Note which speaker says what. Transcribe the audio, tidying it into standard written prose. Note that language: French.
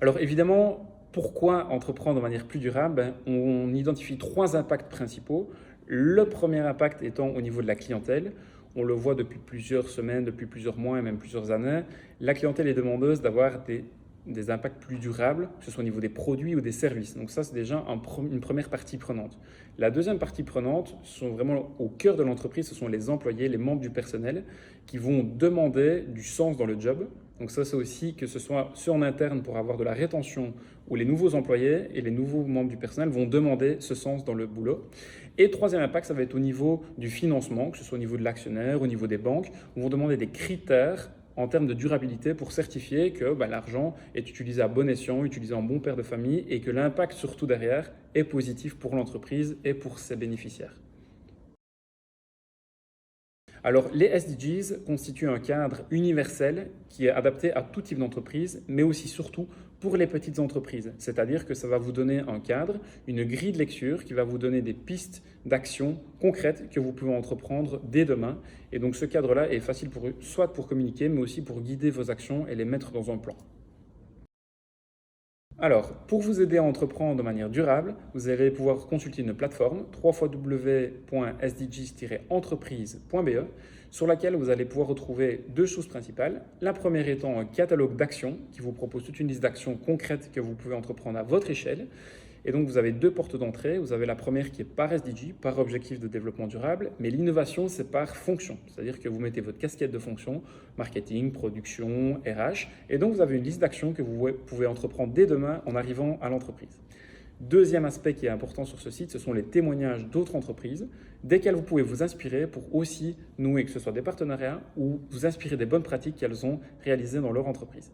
Speaker 1: Alors évidemment, pourquoi entreprendre de manière plus durable? On identifie trois impacts principaux. Le premier impact étant au niveau de la clientèle. On le voit depuis plusieurs semaines, depuis plusieurs mois et même plusieurs années. La clientèle est demandeuse d'avoir des impacts plus durables, que ce soit au niveau des produits ou des services. Donc ça, c'est déjà une première partie prenante. La deuxième partie prenante sont vraiment au cœur de l'entreprise, ce sont les employés, les membres du personnel qui vont demander du sens dans le job. Donc ça, c'est aussi que ce soit ceux en interne pour avoir de la rétention ou les nouveaux employés et les nouveaux membres du personnel vont demander ce sens dans le boulot. Et troisième impact, ça va être au niveau du financement, que ce soit au niveau de l'actionnaire, au niveau des banques, où on va demander des critères en termes de durabilité pour certifier que l'argent est utilisé à bon escient, utilisé en bon père de famille et que l'impact surtout derrière est positif pour l'entreprise et pour ses bénéficiaires. Alors, les SDGs constituent un cadre universel qui est adapté à tout type d'entreprise, mais aussi surtout pour les petites entreprises. C'est-à-dire que ça va vous donner un cadre, une grille de lecture qui va vous donner des pistes d'action concrètes que vous pouvez entreprendre dès demain. Et donc, ce cadre-là est facile pour eux, soit pour communiquer, mais aussi pour guider vos actions et les mettre dans un plan. Alors, pour vous aider à entreprendre de manière durable, vous allez pouvoir consulter une plateforme www.sdgs-entreprise.be sur laquelle vous allez pouvoir retrouver deux choses principales. La première étant un catalogue d'actions qui vous propose toute une liste d'actions concrètes que vous pouvez entreprendre à votre échelle. Et donc, vous avez deux portes d'entrée. Vous avez la première qui est par SDG, par objectif de développement durable, mais l'innovation, c'est par fonction. C'est-à-dire que vous mettez votre casquette de fonction, marketing, production, RH, et donc vous avez une liste d'actions que vous pouvez entreprendre dès demain en arrivant à l'entreprise. Deuxième aspect qui est important sur ce site, ce sont les témoignages d'autres entreprises, desquelles vous pouvez vous inspirer pour aussi nouer, que ce soit des partenariats ou vous inspirer des bonnes pratiques qu'elles ont réalisées dans leur entreprise.